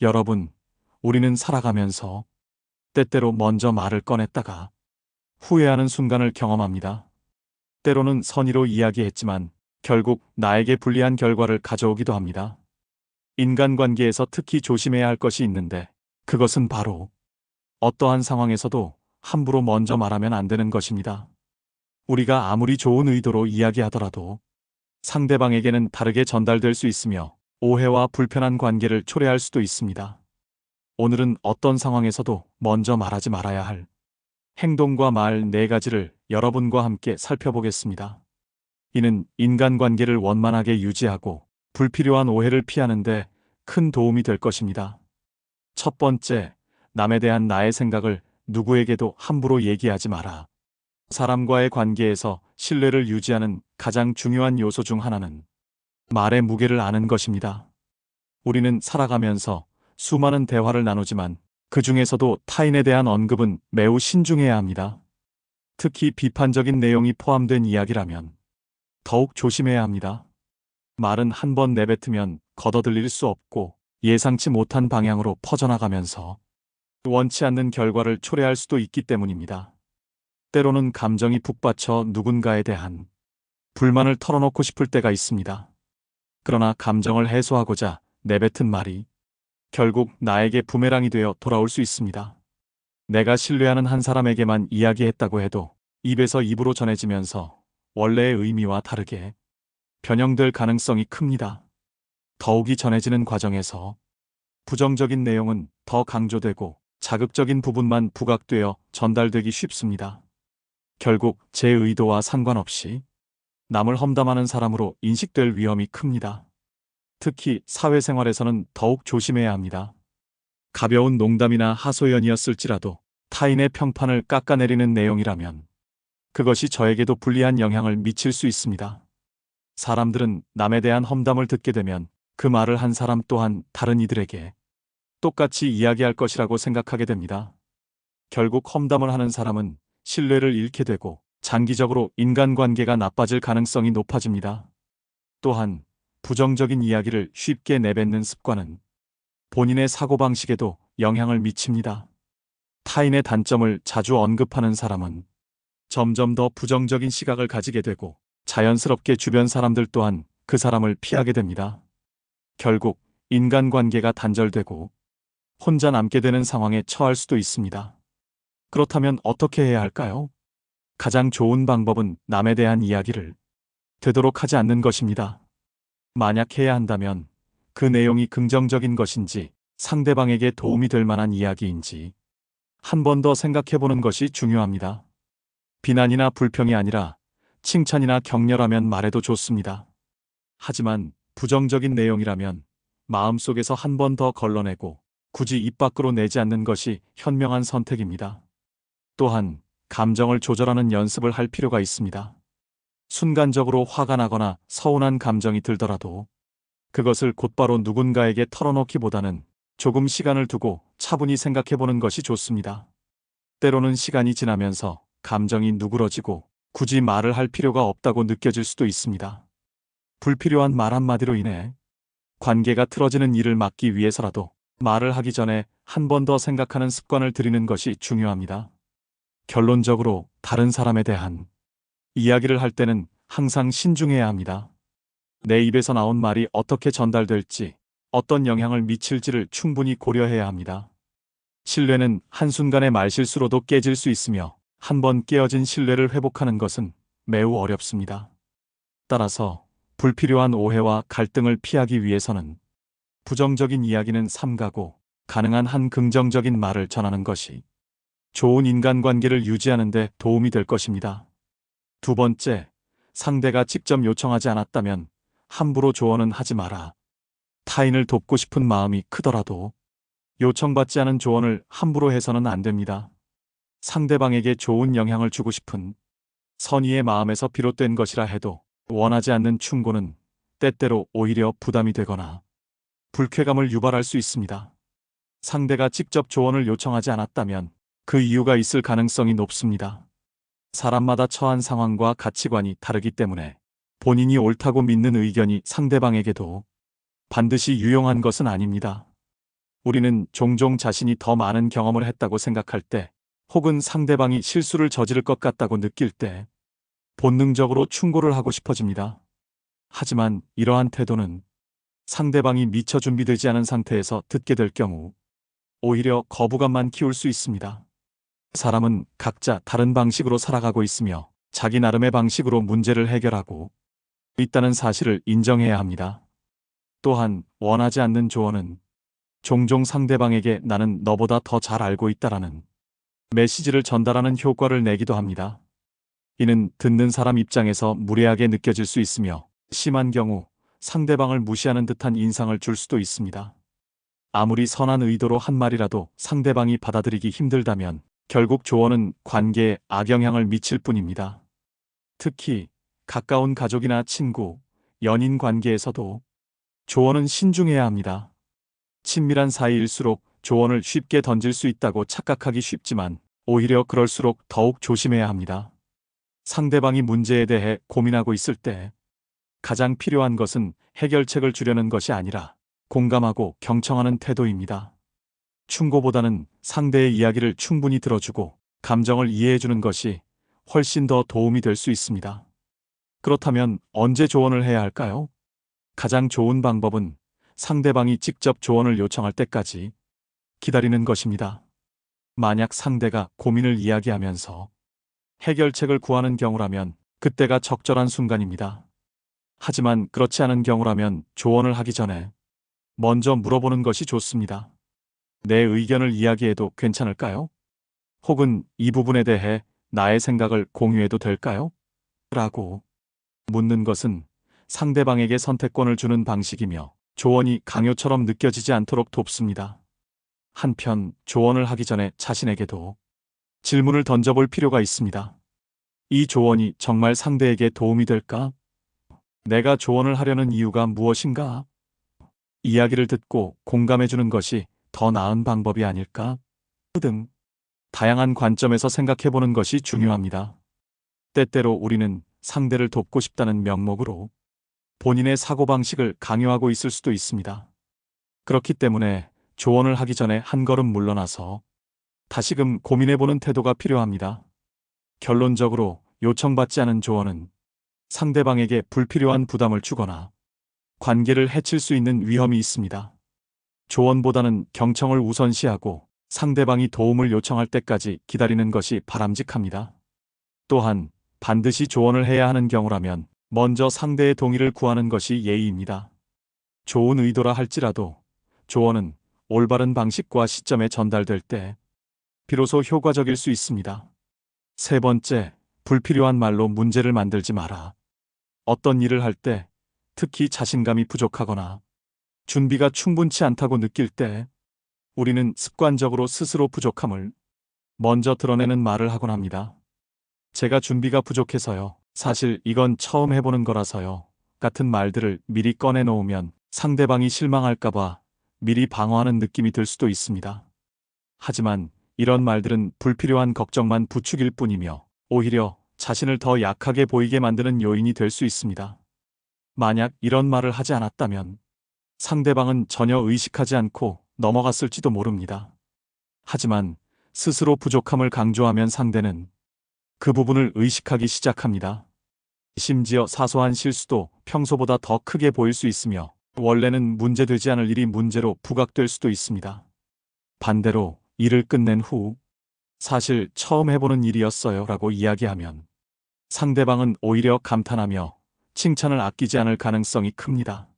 여러분, 우리는 살아가면서 때때로 먼저 말을 꺼냈다가 후회하는 순간을 경험합니다. 때로는 선의로 이야기했지만 결국 나에게 불리한 결과를 가져오기도 합니다. 인간관계에서 특히 조심해야 할 것이 있는데 그것은 바로 어떠한 상황에서도 함부로 먼저 말하면 안 되는 것입니다. 우리가 아무리 좋은 의도로 이야기하더라도 상대방에게는 다르게 전달될 수 있으며 오해와 불편한 관계를 초래할 수도 있습니다. 오늘은 어떤 상황에서도 먼저 말하지 말아야 할 행동과 말 네 가지를 여러분과 함께 살펴보겠습니다. 이는 인간관계를 원만하게 유지하고 불필요한 오해를 피하는데 큰 도움이 될 것입니다. 첫 번째, 남에 대한 나의 생각을 누구에게도 함부로 얘기하지 마라. 사람과의 관계에서 신뢰를 유지하는 가장 중요한 요소 중 하나는 말의 무게를 아는 것입니다. 우리는 살아가면서 수많은 대화를 나누지만 그 중에서도 타인에 대한 언급은 매우 신중해야 합니다. 특히 비판적인 내용이 포함된 이야기라면 더욱 조심해야 합니다. 말은 한 번 내뱉으면 걷어들일 수 없고 예상치 못한 방향으로 퍼져나가면서 원치 않는 결과를 초래할 수도 있기 때문입니다. 때로는 감정이 북받쳐 누군가에 대한 불만을 털어놓고 싶을 때가 있습니다. 그러나 감정을 해소하고자 내뱉은 말이 결국 나에게 부메랑이 되어 돌아올 수 있습니다. 내가 신뢰하는 한 사람에게만 이야기했다고 해도 입에서 입으로 전해지면서 원래의 의미와 다르게 변형될 가능성이 큽니다. 더욱이 전해지는 과정에서 부정적인 내용은 더 강조되고 자극적인 부분만 부각되어 전달되기 쉽습니다. 결국 제 의도와 상관없이 남을 험담하는 사람으로 인식될 위험이 큽니다. 특히 사회생활에서는 더욱 조심해야 합니다. 가벼운 농담이나 하소연이었을지라도 타인의 평판을 깎아내리는 내용이라면 그것이 저에게도 불리한 영향을 미칠 수 있습니다. 사람들은 남에 대한 험담을 듣게 되면 그 말을 한 사람 또한 다른 이들에게 똑같이 이야기할 것이라고 생각하게 됩니다. 결국 험담을 하는 사람은 신뢰를 잃게 되고 장기적으로 인간관계가 나빠질 가능성이 높아집니다. 또한 부정적인 이야기를 쉽게 내뱉는 습관은 본인의 사고방식에도 영향을 미칩니다. 타인의 단점을 자주 언급하는 사람은 점점 더 부정적인 시각을 가지게 되고 자연스럽게 주변 사람들 또한 그 사람을 피하게 됩니다. 결국 인간관계가 단절되고 혼자 남게 되는 상황에 처할 수도 있습니다. 그렇다면 어떻게 해야 할까요? 가장 좋은 방법은 남에 대한 이야기를 되도록 하지 않는 것입니다. 만약 해야 한다면 그 내용이 긍정적인 것인지 상대방에게 도움이 될 만한 이야기인지 한 번 더 생각해 보는 것이 중요합니다. 비난이나 불평이 아니라 칭찬이나 격려라면 말해도 좋습니다. 하지만 부정적인 내용이라면 마음속에서 한 번 더 걸러내고 굳이 입 밖으로 내지 않는 것이 현명한 선택입니다. 또한 감정을 조절하는 연습을 할 필요가 있습니다. 순간적으로 화가 나거나 서운한 감정이 들더라도 그것을 곧바로 누군가에게 털어놓기보다는 조금 시간을 두고 차분히 생각해보는 것이 좋습니다. 때로는 시간이 지나면서 감정이 누그러지고 굳이 말을 할 필요가 없다고 느껴질 수도 있습니다. 불필요한 말 한마디로 인해 관계가 틀어지는 일을 막기 위해서라도 말을 하기 전에 한 번 더 생각하는 습관을 들이는 것이 중요합니다. 결론적으로 다른 사람에 대한 이야기를 할 때는 항상 신중해야 합니다. 내 입에서 나온 말이 어떻게 전달될지, 어떤 영향을 미칠지를 충분히 고려해야 합니다. 신뢰는 한순간의 말실수로도 깨질 수 있으며 한 번 깨어진 신뢰를 회복하는 것은 매우 어렵습니다. 따라서 불필요한 오해와 갈등을 피하기 위해서는 부정적인 이야기는 삼가고 가능한 한 긍정적인 말을 전하는 것이 좋은 인간관계를 유지하는 데 도움이 될 것입니다. 두 번째, 상대가 직접 요청하지 않았다면 함부로 조언은 하지 마라. 타인을 돕고 싶은 마음이 크더라도 요청받지 않은 조언을 함부로 해서는 안 됩니다. 상대방에게 좋은 영향을 주고 싶은 선의의 마음에서 비롯된 것이라 해도 원하지 않는 충고는 때때로 오히려 부담이 되거나 불쾌감을 유발할 수 있습니다. 상대가 직접 조언을 요청하지 않았다면 그 이유가 있을 가능성이 높습니다. 사람마다 처한 상황과 가치관이 다르기 때문에 본인이 옳다고 믿는 의견이 상대방에게도 반드시 유용한 것은 아닙니다. 우리는 종종 자신이 더 많은 경험을 했다고 생각할 때, 혹은 상대방이 실수를 저지를 것 같다고 느낄 때, 본능적으로 충고를 하고 싶어집니다. 하지만 이러한 태도는 상대방이 미처 준비되지 않은 상태에서 듣게 될 경우, 오히려 거부감만 키울 수 있습니다. 사람은 각자 다른 방식으로 살아가고 있으며, 자기 나름의 방식으로 문제를 해결하고 있다는 사실을 인정해야 합니다. 또한 원하지 않는 조언은 종종 상대방에게 나는 너보다 더 잘 알고 있다라는 메시지를 전달하는 효과를 내기도 합니다. 이는 듣는 사람 입장에서 무례하게 느껴질 수 있으며, 심한 경우 상대방을 무시하는 듯한 인상을 줄 수도 있습니다. 아무리 선한 의도로 한 말이라도 상대방이 받아들이기 힘들다면 결국 조언은 관계에 악영향을 미칠 뿐입니다. 특히 가까운 가족이나 친구, 연인 관계에서도 조언은 신중해야 합니다. 친밀한 사이일수록 조언을 쉽게 던질 수 있다고 착각하기 쉽지만, 오히려 그럴수록 더욱 조심해야 합니다. 상대방이 문제에 대해 고민하고 있을 때 가장 필요한 것은 해결책을 주려는 것이 아니라 공감하고 경청하는 태도입니다. 충고보다는 상대의 이야기를 충분히 들어주고 감정을 이해해주는 것이 훨씬 더 도움이 될 수 있습니다. 그렇다면 언제 조언을 해야 할까요? 가장 좋은 방법은 상대방이 직접 조언을 요청할 때까지 기다리는 것입니다. 만약 상대가 고민을 이야기하면서 해결책을 구하는 경우라면 그때가 적절한 순간입니다. 하지만 그렇지 않은 경우라면 조언을 하기 전에 먼저 물어보는 것이 좋습니다. 내 의견을 이야기해도 괜찮을까요? 혹은 이 부분에 대해 나의 생각을 공유해도 될까요? 라고 묻는 것은 상대방에게 선택권을 주는 방식이며, 조언이 강요처럼 느껴지지 않도록 돕습니다. 한편 조언을 하기 전에 자신에게도 질문을 던져볼 필요가 있습니다. 이 조언이 정말 상대에게 도움이 될까? 내가 조언을 하려는 이유가 무엇인가? 이야기를 듣고 공감해주는 것이 더 나은 방법이 아닐까? 등 다양한 관점에서 생각해보는 것이 중요합니다. 때때로 우리는 상대를 돕고 싶다는 명목으로 본인의 사고방식을 강요하고 있을 수도 있습니다. 그렇기 때문에 조언을 하기 전에 한 걸음 물러나서 다시금 고민해보는 태도가 필요합니다. 결론적으로 요청받지 않은 조언은 상대방에게 불필요한 부담을 주거나 관계를 해칠 수 있는 위험이 있습니다. 조언보다는 경청을 우선시하고 상대방이 도움을 요청할 때까지 기다리는 것이 바람직합니다. 또한 반드시 조언을 해야 하는 경우라면 먼저 상대의 동의를 구하는 것이 예의입니다. 좋은 의도라 할지라도 조언은 올바른 방식과 시점에 전달될 때 비로소 효과적일 수 있습니다. 세 번째, 불필요한 말로 문제를 만들지 마라. 어떤 일을 할 때, 특히 자신감이 부족하거나 준비가 충분치 않다고 느낄 때, 우리는 습관적으로 스스로 부족함을 먼저 드러내는 말을 하곤 합니다. 제가 준비가 부족해서요. 사실 이건 처음 해보는 거라서요. 같은 말들을 미리 꺼내놓으면 상대방이 실망할까봐 미리 방어하는 느낌이 들 수도 있습니다. 하지만 이런 말들은 불필요한 걱정만 부추길 뿐이며, 오히려 자신을 더 약하게 보이게 만드는 요인이 될 수 있습니다. 만약 이런 말을 하지 않았다면 상대방은 전혀 의식하지 않고 넘어갔을지도 모릅니다. 하지만 스스로 부족함을 강조하면 상대는 그 부분을 의식하기 시작합니다. 심지어 사소한 실수도 평소보다 더 크게 보일 수 있으며, 원래는 문제되지 않을 일이 문제로 부각될 수도 있습니다. 반대로 일을 끝낸 후 사실 처음 해보는 일이었어요 라고 이야기하면 상대방은 오히려 감탄하며 칭찬을 아끼지 않을 가능성이 큽니다.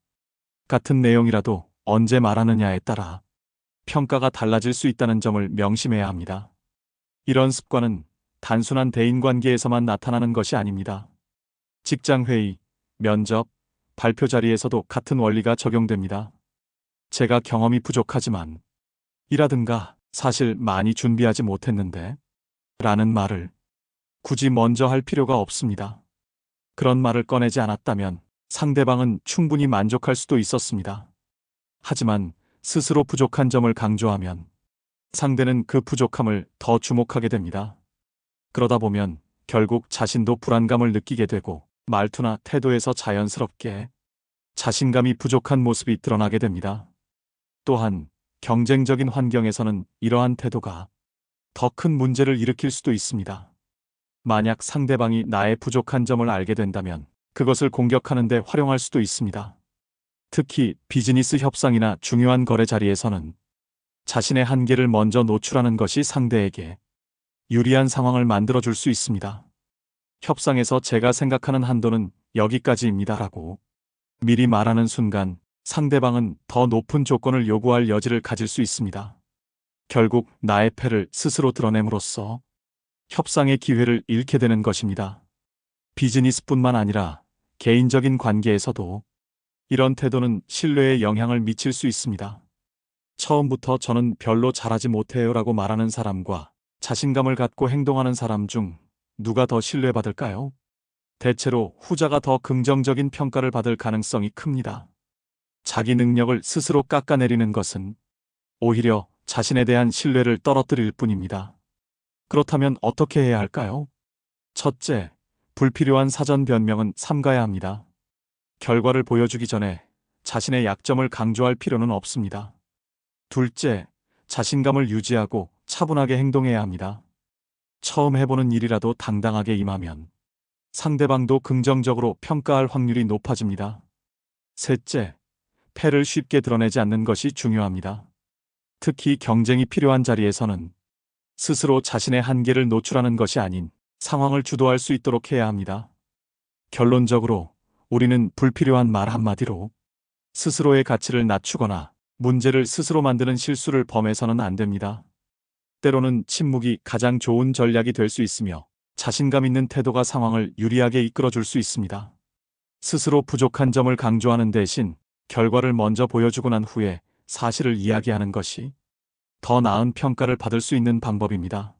같은 내용이라도 언제 말하느냐에 따라 평가가 달라질 수 있다는 점을 명심해야 합니다. 이런 습관은 단순한 대인관계에서만 나타나는 것이 아닙니다. 직장회의, 면접, 발표 자리에서도 같은 원리가 적용됩니다. 제가 경험이 부족하지만 이라든가 사실 많이 준비하지 못했는데 라는 말을 굳이 먼저 할 필요가 없습니다. 그런 말을 꺼내지 않았다면 상대방은 충분히 만족할 수도 있었습니다. 하지만 스스로 부족한 점을 강조하면 상대는 그 부족함을 더 주목하게 됩니다. 그러다 보면 결국 자신도 불안감을 느끼게 되고 말투나 태도에서 자연스럽게 자신감이 부족한 모습이 드러나게 됩니다. 또한 경쟁적인 환경에서는 이러한 태도가 더 큰 문제를 일으킬 수도 있습니다. 만약 상대방이 나의 부족한 점을 알게 된다면 그것을 공격하는 데 활용할 수도 있습니다. 특히 비즈니스 협상이나 중요한 거래 자리에서는 자신의 한계를 먼저 노출하는 것이 상대에게 유리한 상황을 만들어줄 수 있습니다. 협상에서 제가 생각하는 한도는 여기까지입니다라고 미리 말하는 순간 상대방은 더 높은 조건을 요구할 여지를 가질 수 있습니다. 결국 나의 패를 스스로 드러냄으로써 협상의 기회를 잃게 되는 것입니다. 비즈니스뿐만 아니라 개인적인 관계에서도 이런 태도는 신뢰에 영향을 미칠 수 있습니다. 처음부터 저는 별로 잘하지 못해요라고 말하는 사람과 자신감을 갖고 행동하는 사람 중 누가 더 신뢰받을까요? 대체로 후자가 더 긍정적인 평가를 받을 가능성이 큽니다. 자기 능력을 스스로 깎아내리는 것은 오히려 자신에 대한 신뢰를 떨어뜨릴 뿐입니다. 그렇다면 어떻게 해야 할까요? 첫째, 불필요한 사전 변명은 삼가야 합니다. 결과를 보여주기 전에 자신의 약점을 강조할 필요는 없습니다. 둘째, 자신감을 유지하고 차분하게 행동해야 합니다. 처음 해보는 일이라도 당당하게 임하면 상대방도 긍정적으로 평가할 확률이 높아집니다. 셋째, 패를 쉽게 드러내지 않는 것이 중요합니다. 특히 경쟁이 필요한 자리에서는 스스로 자신의 한계를 노출하는 것이 아닌 상황을 주도할 수 있도록 해야 합니다. 결론적으로 우리는 불필요한 말 한마디로 스스로의 가치를 낮추거나 문제를 스스로 만드는 실수를 범해서는 안 됩니다. 때로는 침묵이 가장 좋은 전략이 될 수 있으며 자신감 있는 태도가 상황을 유리하게 이끌어줄 수 있습니다. 스스로 부족한 점을 강조하는 대신 결과를 먼저 보여주고 난 후에 사실을 이야기하는 것이 더 나은 평가를 받을 수 있는 방법입니다.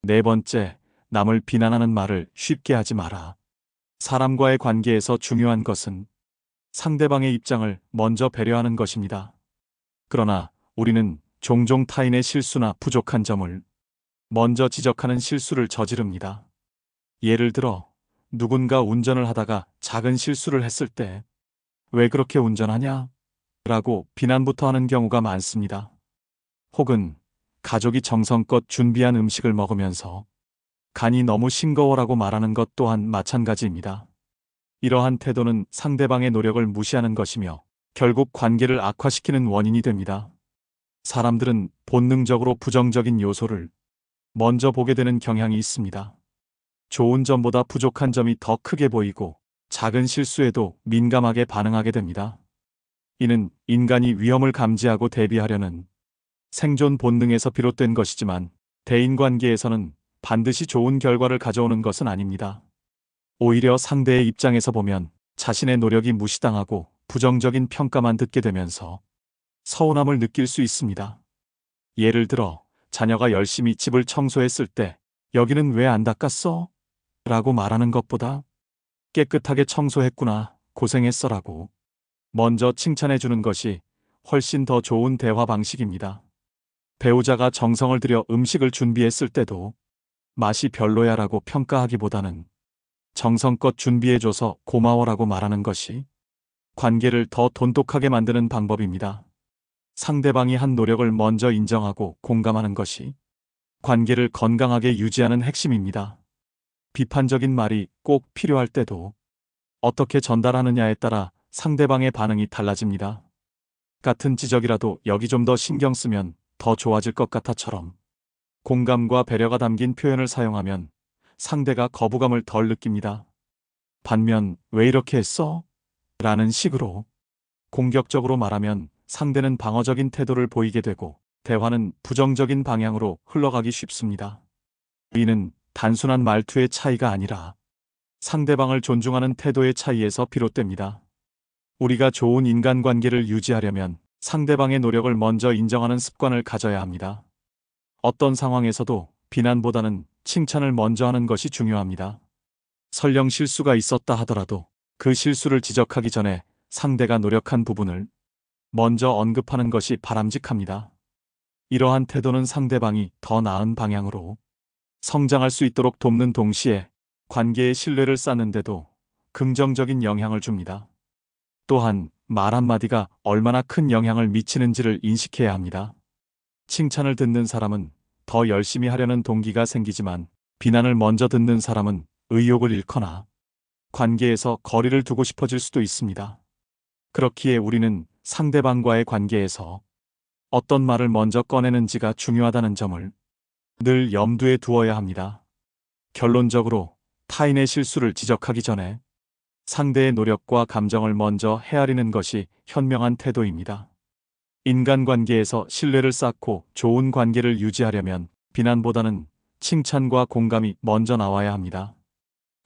네 번째, 남을 비난하는 말을 쉽게 하지 마라. 사람과의 관계에서 중요한 것은 상대방의 입장을 먼저 배려하는 것입니다. 그러나 우리는 종종 타인의 실수나 부족한 점을 먼저 지적하는 실수를 저지릅니다. 예를 들어 누군가 운전을 하다가 작은 실수를 했을 때 "왜 그렇게 운전하냐?" 라고 비난부터 하는 경우가 많습니다. 혹은 가족이 정성껏 준비한 음식을 먹으면서 "간이 너무 싱거워라고 말하는 것 또한 마찬가지입니다. 이러한 태도는 상대방의 노력을 무시하는 것이며 결국 관계를 악화시키는 원인이 됩니다. 사람들은 본능적으로 부정적인 요소를 먼저 보게 되는 경향이 있습니다. 좋은 점보다 부족한 점이 더 크게 보이고 작은 실수에도 민감하게 반응하게 됩니다. 이는 인간이 위험을 감지하고 대비하려는 생존 본능에서 비롯된 것이지만 대인관계에서는 반드시 좋은 결과를 가져오는 것은 아닙니다. 오히려 상대의 입장에서 보면 자신의 노력이 무시당하고 부정적인 평가만 듣게 되면서 서운함을 느낄 수 있습니다. 예를 들어 자녀가 열심히 집을 청소했을 때 "여기는 왜 안 닦았어?" 라고 말하는 것보다 "깨끗하게 청소했구나, 고생했어" 라고 먼저 칭찬해 주는 것이 훨씬 더 좋은 대화 방식입니다. 배우자가 정성을 들여 음식을 준비했을 때도 "맛이 별로야" 라고 평가하기보다는 "정성껏 준비해줘서 고마워라고 말하는 것이 관계를 더 돈독하게 만드는 방법입니다. 상대방이 한 노력을 먼저 인정하고 공감하는 것이 관계를 건강하게 유지하는 핵심입니다. 비판적인 말이 꼭 필요할 때도 어떻게 전달하느냐에 따라 상대방의 반응이 달라집니다. 같은 지적이라도 "여기 좀 더 신경 쓰면 더 좋아질 것 같아처럼 공감과 배려가 담긴 표현을 사용하면 상대가 거부감을 덜 느낍니다. 반면 "왜 이렇게 했어?" 라는 식으로 공격적으로 말하면 상대는 방어적인 태도를 보이게 되고 대화는 부정적인 방향으로 흘러가기 쉽습니다. 이는 단순한 말투의 차이가 아니라 상대방을 존중하는 태도의 차이에서 비롯됩니다. 우리가 좋은 인간관계를 유지하려면 상대방의 노력을 먼저 인정하는 습관을 가져야 합니다. 어떤 상황에서도 비난보다는 칭찬을 먼저 하는 것이 중요합니다. 설령 실수가 있었다 하더라도 그 실수를 지적하기 전에 상대가 노력한 부분을 먼저 언급하는 것이 바람직합니다. 이러한 태도는 상대방이 더 나은 방향으로 성장할 수 있도록 돕는 동시에 관계의 신뢰를 쌓는 데도 긍정적인 영향을 줍니다. 또한 말 한마디가 얼마나 큰 영향을 미치는지를 인식해야 합니다. 칭찬을 듣는 사람은 더 열심히 하려는 동기가 생기지만 비난을 먼저 듣는 사람은 의욕을 잃거나 관계에서 거리를 두고 싶어질 수도 있습니다. 그렇기에 우리는 상대방과의 관계에서 어떤 말을 먼저 꺼내는지가 중요하다는 점을 늘 염두에 두어야 합니다. 결론적으로 타인의 실수를 지적하기 전에 상대의 노력과 감정을 먼저 헤아리는 것이 현명한 태도입니다. 인간관계에서 신뢰를 쌓고 좋은 관계를 유지하려면 비난보다는 칭찬과 공감이 먼저 나와야 합니다.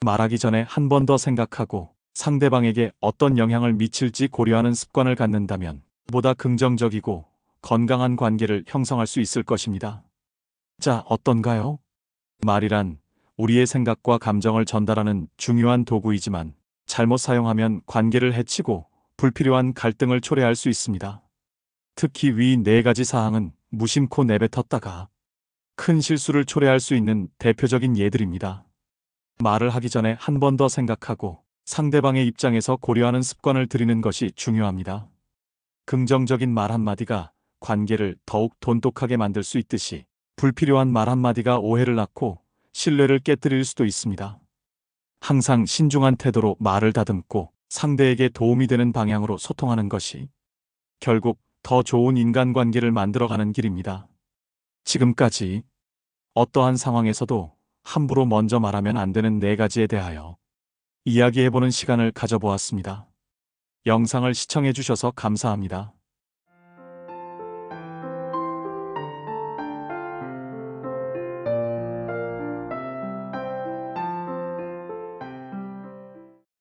말하기 전에 한 번 더 생각하고 상대방에게 어떤 영향을 미칠지 고려하는 습관을 갖는다면 보다 긍정적이고 건강한 관계를 형성할 수 있을 것입니다. 자, 어떤가요? 말이란 우리의 생각과 감정을 전달하는 중요한 도구이지만 잘못 사용하면 관계를 해치고 불필요한 갈등을 초래할 수 있습니다. 특히 위 4가지 사항은 무심코 내뱉었다가 큰 실수를 초래할 수 있는 대표적인 예들입니다. 말을 하기 전에 한 번 더 생각하고 상대방의 입장에서 고려하는 습관을 들이는 것이 중요합니다. 긍정적인 말 한마디가 관계를 더욱 돈독하게 만들 수 있듯이 불필요한 말 한마디가 오해를 낳고 신뢰를 깨뜨릴 수도 있습니다. 항상 신중한 태도로 말을 다듬고 상대에게 도움이 되는 방향으로 소통하는 것이 결국 더 좋은 인간관계를 만들어가는 길입니다. 지금까지 어떠한 상황에서도 함부로 먼저 말하면 안 되는 4가지에 대하여 이야기해보는 시간을 가져보았습니다. 영상을 시청해주셔서 감사합니다.